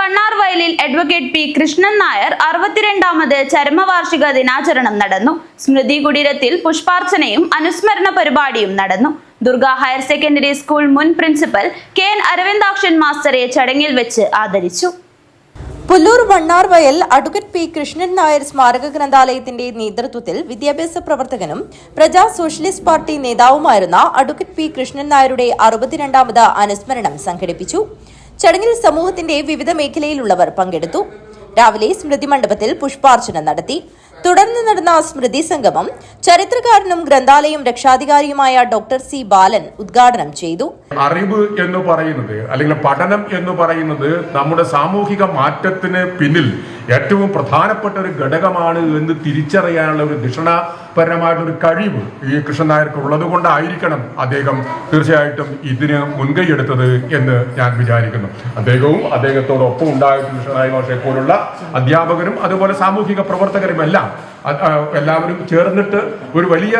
വണ്ണാർവയലിൽ advocate P Krishnan Nair 62ാമത് ചരമവാർഷിക ദിനാചരണം നടന്നു. സ്മൃതി കുടീരത്തിൽ പുഷ്പാർച്ചനയും അനുസ്മരണ പരിപാടിയും നടന്നു. ദുർഗ ഹയർ സെക്കൻഡറി സ്കൂൾ മുൻ പ്രിൻസിപ്പൽ കെ.എൻ. അരവിന്ദാക്ഷൻ മാസ്റ്ററെ ചടങ്ങിൽ വെച്ച് ആദരിച്ചു. പുല്ലൂർ വണ്ണാർവയൽ അഡ്വക്കേറ്റ് പി കൃഷ്ണൻ നായർ സ്മാരക ഗ്രന്ഥാലയത്തിന്റെ നേതൃത്വത്തിൽ വിദ്യാഭ്യാസ പ്രവർത്തകനും പ്രജാ സോഷ്യലിസ്റ്റ് പാർട്ടി നേതാവുമായിരുന്ന അഡ്വക്കേറ്റ് പി കൃഷ്ണൻ നായരുടെ 62ാമത് അനുസ്മരണം സംഘടിപ്പിച്ചു. ചടങ്ങിൽ സമൂഹത്തിന്റെ വിവിധ മേഖലയിലുള്ളവർ പങ്കെടുത്തു. രാവിലെ സ്മൃതി മണ്ഡപത്തിൽ പുഷ്പാർച്ചന നടത്തി. തുടർന്ന് നടന്ന സ്മൃതി സംഗമം ചരിത്രകാരനും ഗ്രന്ഥാലയം രക്ഷാധികാരിയുമായ ഡോക്ടർ സി ബാലൻ ഉദ്ഘാടനം ചെയ്തു. അറിവ് എന്ന് പറയുന്നത് അല്ലെങ്കിൽ പഠനം എന്ന് പറയുന്നത് നമ്മുടെ സാമൂഹിക മാറ്റത്തിന് പിന്നിൽ ഏറ്റവും പ്രധാനപ്പെട്ട ഒരു ഘടകമാണ് എന്ന് തിരിച്ചറിയാനുള്ള ഒരു ദിഷണപരമായിട്ടൊരു കഴിവ് ഈ കൃഷ്ണൻ നായർക്ക് ഉള്ളത് കൊണ്ടായിരിക്കണം അദ്ദേഹം തീർച്ചയായിട്ടും ഇതിന് മുൻകൈയെടുത്തത് എന്ന് ഞാൻ വിചാരിക്കുന്നു. അദ്ദേഹവും അദ്ദേഹത്തോടൊപ്പം ഉണ്ടായിട്ടുള്ള കൃഷ്ണൻ നായർ മാഷെ പോലുള്ള അധ്യാപകരും അതുപോലെ സാമൂഹിക പ്രവർത്തകരും എല്ലാവരും ചേർന്നിട്ട് ഒരു വലിയ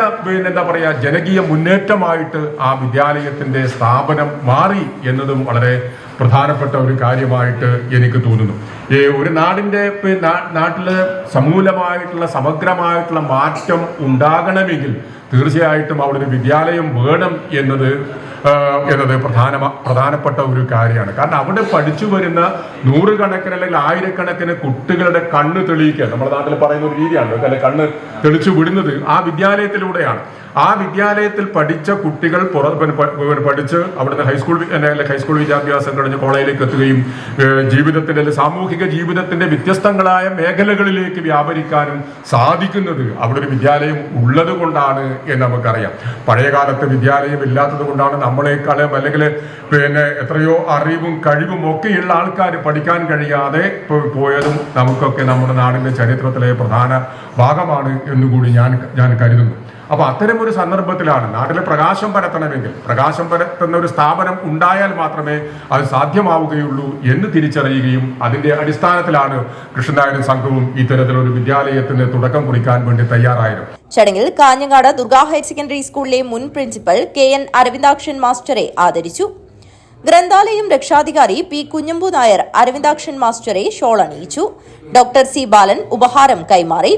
ജനകീയ മുന്നേറ്റമായിട്ട് ആ വിദ്യാലയത്തിന്റെ സ്ഥാപനം മാറി എന്നതും വളരെ പ്രധാനപ്പെട്ട ഒരു കാര്യമായിട്ട് എനിക്ക് തോന്നുന്നു. ഒരു നാട്ടില് സമൂലമായിട്ടുള്ള സമഗ്രമായിട്ടുള്ള മാറ്റം ഉണ്ടാകണമെങ്കിൽ തീർച്ചയായിട്ടും അവിടെ ഒരു വിദ്യാലയം വേണം എന്നത് പ്രധാനപ്പെട്ട ഒരു കാര്യമാണ്. കാരണം അവിടെ പഠിച്ചു വരുന്ന നൂറുകണക്കിന് അല്ലെങ്കിൽ ആയിരക്കണക്കിന് കുട്ടികളുടെ കണ്ണ് തെളിയിക്കുക നമ്മുടെ നാട്ടിൽ പറയുന്ന ഒരു രീതിയാണ്. അല്ലെ, കണ്ണ് തെളിച്ചു വിടുന്നത് ആ വിദ്യാലയത്തിലൂടെയാണ്. ആ വിദ്യാലയത്തിൽ പഠിച്ച കുട്ടികൾ പഠിച്ച് അവിടുന്ന് ഹൈസ്കൂൾ വിദ്യാഭ്യാസം കഴിഞ്ഞ് കോളേജിലേക്ക് എത്തുകയും ജീവിതത്തിന്റെ സാമൂഹിക ജീവിതത്തിന്റെ വ്യത്യസ്തങ്ങളായ മേഖലകളിലേക്ക് വ്യാപരിക്കാനും സാധിക്കുന്നത് അവിടെ ഒരു വിദ്യാലയം ഉള്ളത് കൊണ്ടാണ് എന്ന് നമുക്കറിയാം. പഴയകാലത്ത് വിദ്യാലയം ഇല്ലാത്തത് കൊണ്ടാണ് നമ്മളെക്കാളും അല്ലെങ്കിൽ എത്രയോ അറിവും കഴിവും ഒക്കെയുള്ള ആൾക്കാർ പഠിക്കാൻ കഴിയാതെ പോയതും നമുക്കൊക്കെ നമ്മുടെ നാടിന്റെ ചരിത്രത്തിലെ പ്രധാന ഭാഗമാണ് എന്നുകൂടി ഞാൻ കരുതുന്നു. അപ്പൊ അത്തരം ഒരു സന്ദർഭത്തിലാണ് നാട്ടിലെ പ്രകാശം പരത്തണമെങ്കിൽ പ്രകാശം പരത്തുന്ന ഒരു സ്ഥാപനം ഉണ്ടായാൽ മാത്രമേ അത് സാധ്യമാവുകയുള്ളൂ എന്ന് തിരിച്ചറിയുകയും അതിന്റെ അടിസ്ഥാനത്തിലാണ് കൃഷ്ണൻ നായരും സംഘവും ഇത്തരത്തിലൊരു വിദ്യാലയത്തിന് തുടക്കം കുറിക്കാൻ വേണ്ടി തയ്യാറായത്. ചടങ്ങിൽ കാഞ്ഞങ്ങാട് ദുർഗ ഹയർ സെക്കൻഡറി സ്കൂളിലെ മുൻ പ്രിൻസിപ്പൽ കെ.എൻ. അരവിന്ദാക്ഷൻ മാസ്റ്ററെ ആദരിച്ചു. ഗ്രന്ഥാലയം രക്ഷാധികാരി പി കുഞ്ഞമ്പു നായർ അരവിന്ദാക്ഷൻ മാസ്റ്ററെ ഷോൾ അണിയിച്ചു. ഡോക്ടർ സി ബാലൻ ഉപഹാരം കൈമാറി.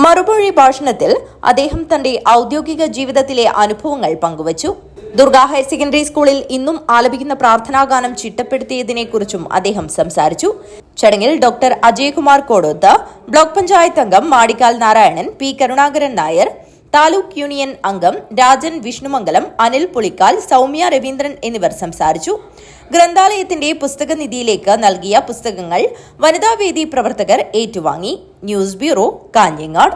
മറുപടി ഭാഷണത്തിൽ അദ്ദേഹം തന്റെ ഔദ്യോഗിക ജീവിതത്തിലെ അനുഭവങ്ങൾ പങ്കുവച്ചു. ദുർഗ ഹയർ സെക്കൻഡറി സ്കൂളിൽ ഇന്നും ആലപിക്കുന്ന പ്രാർത്ഥനാഗാനം ചിട്ടപ്പെടുത്തിയതിനെക്കുറിച്ചും അദ്ദേഹം സംസാരിച്ചു. ചടങ്ങിൽ ഡോക്ടർ അജയ്കുമാർ കോടോത്ത്, ബ്ലോക്ക് പഞ്ചായത്ത് അംഗം മാടിക്കാൽ നാരായണൻ, പി കരുണാകരൻ നായർ, താലൂക്ക് യൂണിയൻ അംഗം രാജൻ വിഷ്ണുമംഗലം, അനിൽ പുളിക്കാൽ, സൗമ്യ രവീന്ദ്രൻ എന്നിവർ സംസാരിച്ചു. ഗ്രന്ഥാലയത്തിന്റെ പുസ്തകനിധിയിലേക്ക് നൽകിയ പുസ്തകങ്ങൾ വനിതാവേദി പ്രവർത്തകർ ഏറ്റുവാങ്ങി. News bureau, Kanhangad.